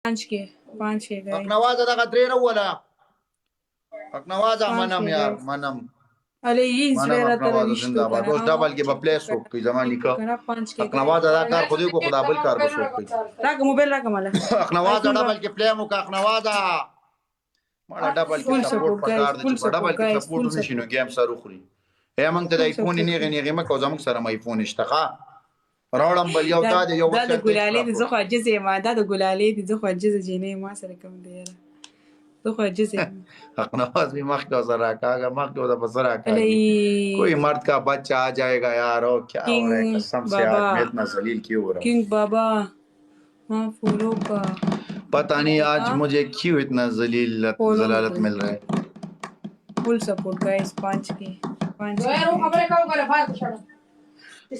5 के حق نوازه دغه درې نه ولا حق نوازه منم یار منم अरे ये منم इसलिए حق रहता نوازه रविश तो زنده‌باد اوس ډبل کې به پلیس وکړي زمانی کا حق نوازه دا کار خو دې کو خدا بل کار وشو کوي راګه موبایل راګه مالا حق نوازه ډبل کې پلی مو حق نوازه مړه ډبل کې سپورټ پکار دي چې ډبل کې سپورټ نشینو گیم سره خوري مونږ ته د آیفون نه مکو زموږ سره مې آیفون شته راوړم بل یو تا دی یو دا د ګلالي د زخه عجزه ما دا د ګلالي د زخه عجزه جنې ما سره کوم دی یاره زخه عجزه حق نواز بھی مخ کا ذرا کاغا مخ کو دا بسرا کاغا کوئی مرد کا بچہ آ جائے گا یار او کیا ہو رہا ہے قسم سے آج میں اتنا ذلیل کیوں ہو رہا ہوں کنگ بابا ہاں فولو کا پتہ نہیں آج مجھے کیوں اتنا ذلالت مل رہا ہے فل سپورٹ گائز 5 के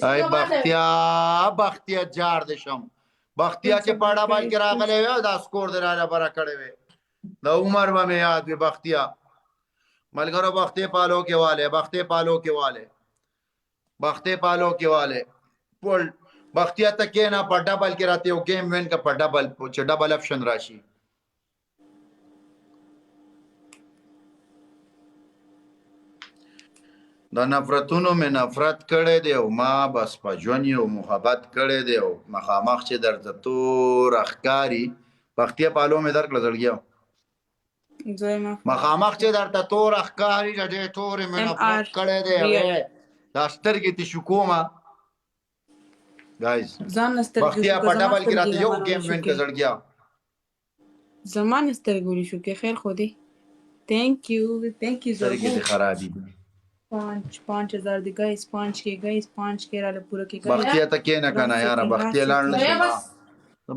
ای بختیا جار دشم بختیا چې پاړه بال کې راغلی و دا سکور دی را لپاره کړی وی د عمر به مې یاد وي بختیا ملګرو بختې پالو کې والے بختې پالو کې والے بختې پالو کې والے پول بختیا ته کېنه په ډبل کې راته یو گیم وین کا په ډبل چې ډبل اپشن راشي دا نفرتونو مې نفرت کړی دی او ما بس په ژوند یو محبت کړی دی او مخامخ چې درته تور اخکاری بختیا پالو مې درکړه زړګیا مخامخ چې درته تور اخکاری دې تور مې نفرت کړی دی دا سترګې ته شو کومه گایز بختیا په ډبل کې راته یو گیم وین کې زړګیا زمان سترګوري شو کې خیر خو دی थैंक यू سترګې دې خرابې دي 5000 دی گایز 5 के راله پوره کې بختیا ته کې نه کنه یار بختیا لاړ نه شي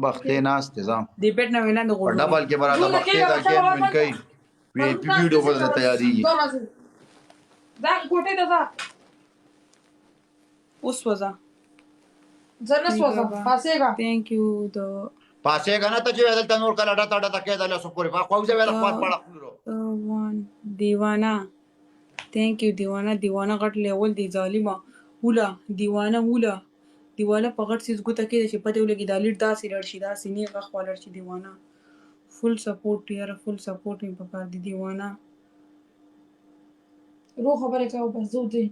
بختیا ناشته ځم دی پټ نه وینا د په ډبل کې براته بختیا دا گیم وین کوي وی پی ویډیو بدل تیاری دا کوټه ده اوس وځه زنه سوځه پاسېګا thank you دو پاسېګا نه ته چې ودل تنور کله ډاټا ډاټا کېدل سو پوری خو ځه ویل خپل پړه خورو دیوانا thank you دیوانا غټ لیول دی ظالما ولا دیوانا په غټ سیس ګوته کې چې پته ولګي دا لیډ داسې لړ شي داسې نه غخ ولر شي دیوانا فل سپورټ یاره فل سپورټ په کار دی دیوانا روح خبره کاو بس زو دی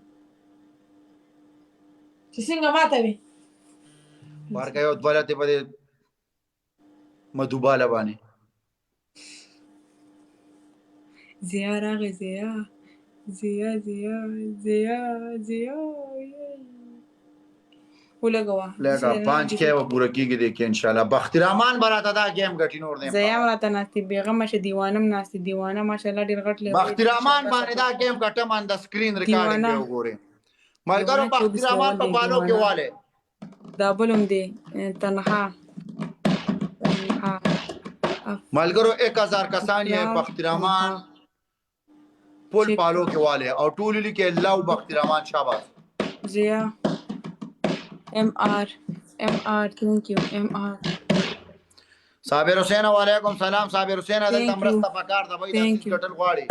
چې څنګه ماته وي ورګه یو دولته په مدوباله باندې زیاره زیا ولګوا لګا 5 کې و پوره کېږي د کې ان شاء الله بخترمان براته دا گیم غټي نور دی زیا راته ناستي بیغم شه دیوانم ناستي دیوانه ماشاءالله ډیر غټ لري بخترمان باندې دا گیم غټه مان د سکرین ریکارډینګ دی وګورئ ملګرو بخترمان په پالو کې والے دا بلوم دی تنها ملګرو 1000 کسان یې بخترمان پول پالو کې والے او ټول لیکي الله بخترمان شاباش زیا ام آر thank you ام آر صابر حسین وعلیکم سلام صابر حسین دلته مرسته پکار دا وای د ټټل غواړي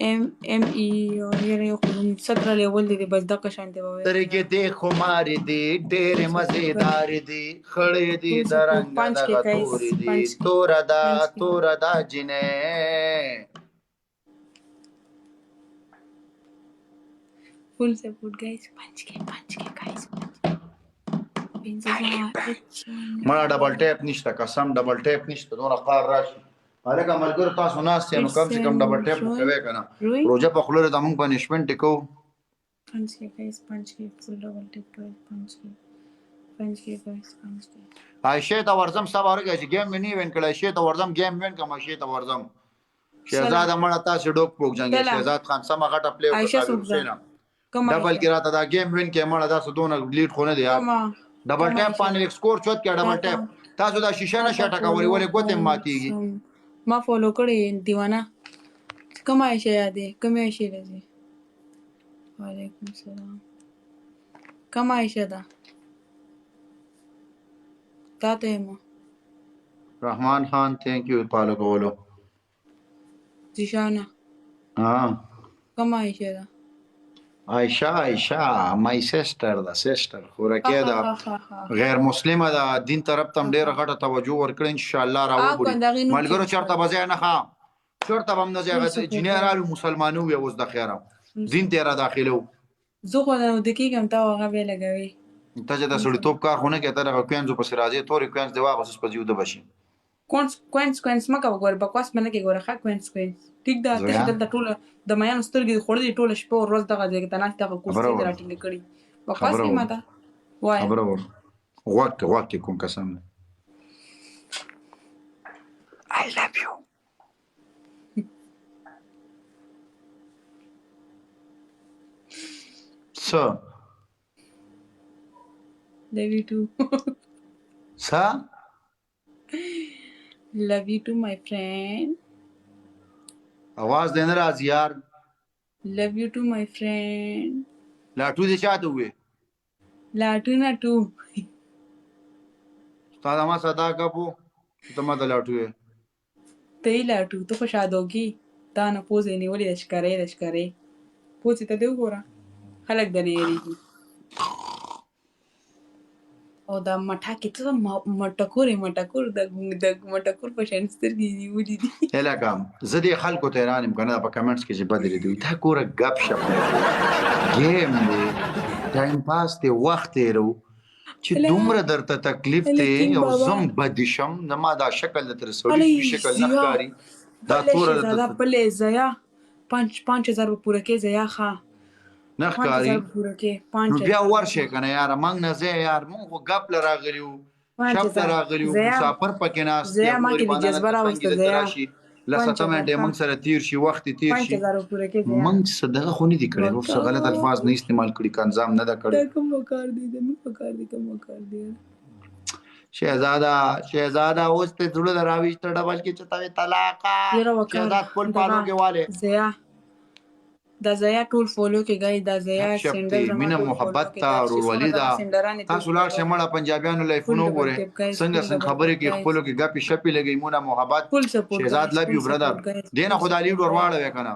ام ای یو 17 لیول دی بس د قشان دی وای طریقې دې خمار دي ډېر مزیدار دي خړې دي درنګ د تور دا جنې full support guys 5 के guys ما ډبل ټیپ نشته قسم ډبل ټیپ نشته دونه قار راشي هغه ملګرو تاسو ناس ته نو کم سے کم ډبل ټیپ کوي کنه پروژه په خلوره د موږ پنیشمنت کو 5 के guys full double tip 5 के guys 5 के عائشه ته ورزم سبا ورګه چې گیم منی وین کړه عائشه ته ورزم گیم وین کوم عائشه ته ورزم شهزاد مړه تاسو ډوک پوک جنګ شهزاد خان سم غټه پلی وکړه ډبل کې راته دا گیم وین کې مړه تاسو دونه لیډ خونه دی ډبل ټیپ باندې سکور چوت کې ډبل ټیپ تاسو دا شیشه نشه ټکولې ولې ګوتې ماتيږي ما فالو کړی دیوانا کومه شي یادې کومه شي راځي وعلیکم السلام کومه شي دا تاسو ما رحمان خان thank you فالو کولو ځشانا ها کومه شي دا عائشه مای سیسټر دا سیسټر خورکه دا غیر مسلمه دا دین طرف تم ډیره غټه توجه ورکړي ان شاء الله راوړي ملګرو چرته بځای نه خام چرته بم نه ځای جنرال مسلمانو وي اوس د خیره دین ته را داخلو زه خو نو د کېږم تا هغه به لګوي ته چې د سړی توپ کار خونه کې تر کوینځو پس راځي تورې کوینځ دی واغس په جیو د بشي کوینس مکه وګور بکواس باندې کې ګوره ښه کوینس ټیک دا ته دلته ټوله د میان سترګې خوړلې ټوله شپه او ورځ دغه ځای ته ناشته کوستي راټینګ کړي بکواس کې ماته وای خبره ور وخت کوم قسم I love you so love you too sa love you too my friend आवाज देना राज यार love you too my friend लाटू दे चाहते हुए लाटू ना तू तादा मा सदा कपो तमा द लाटू है तेई लाटू तो खुशाद होगी ताना पोजे नहीं बोली लश्करे पोजे तो देव गोरा खलक दनेरी او دا مټا کې ته مټکور د مټکور په شان سترګې نیولې دي الکم زه دې خلکو ته رانم کنه په کمنټس کې چې بدلې دوی تا کوره غپ شپ گیم دی ټایم پاس دی وخت تیرو چې دومره درته تکلیف ته او زم بدشم نه ما دا شکل تر سړی شکل نه ښکاری دا توره دا پلې زیا 5000 پوره کې زیا ښا نه ښکاری نو بیا ورشه کنه یار مونږ نه زه یار مونږ غپ لراغلیو شپ لراغلیو مسافر پکې ناس زیا ما کې د جذبه راوسته زیا لسته منټه مونږ سره تیر شي وخت تیر شي مونږ صدقه خو نه دي کړې نو څه غلط الفاظ نه استعمال کړي کنظام نه دا کړی کوم وکړ دي کوم وکړ دي شهزاده اوس ته زړه دراويشته ډبل کې چتاوي طلاق شهزاد کول پالو کې والے زیا دا زیا ټول فولو کې گئی دا زیا سندر زما مینه محبت تا ورولې دا تاسو لا شمړه پنجابیانو لایفونو ګوره څنګه خبرې کې خپلو کې غپی شپی لګي مونږه محبت شهزاد لوي یو برادر دینه خدای ور واړه وکنه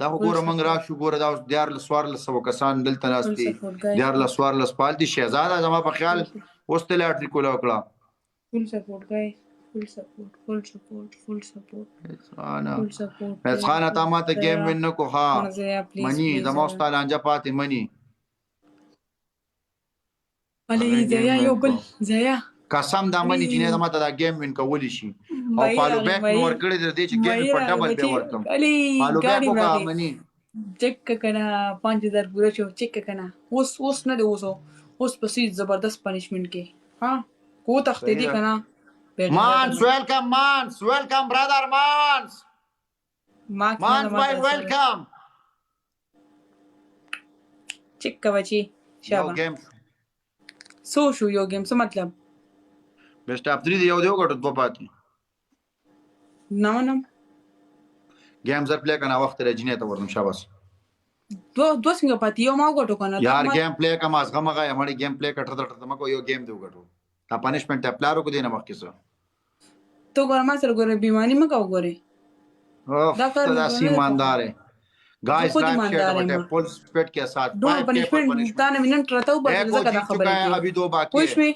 دا ګوره مونږ را شو ګوره دا دیار لسوار لسو کسان دلته ناشتي دیار لسوار لسپالتي شهزاد زما په خیال اوس ته لاټری کولا وکړه فول سپورټ گئی full support بس خانه تا ما ته گیم وین کو ها منی زما استاد انجا پاتې منی علي زیا یو بل زیا قسم دا منی چې نه ما ته دا گیم وین کولی شي او فالو بیک نور کړی دې چې گیم په ډبل به ورکم فالو بیک وکا منی چک کنه 5000 پورا شو چک کنه اوس نه دی اوس پسې زبردست پنیشمنت کې ها کو تخته دي کنه Mans, welcome brother Mans. Mans, welcome. Chikka bachi. Shaba. Yo game. So shu yo game so matlab. Best of 3 یو دیو غټ دو پاتې. نو. گیم زر پلی کنه وخت رجنه ته ورم شاباس. دو څنګه پاتې یو ما غټو کنه. یار گیم پلی کا ماس غمغه یمړي گیم پلی کټر مکو یو گیم دیو غټو. تا پنیشمنت اپلارو کو دینه مخ کیسه تو ګورما سره ګوره بیمانی مکو ګوره دا کار دا ایماندار ہے guys live share बटे फुल स्पीड के साथ 2 पनिशमेंट ताने मिनट रहता हूं बस जगह खबर है अभी 2 बाकी है कुछ में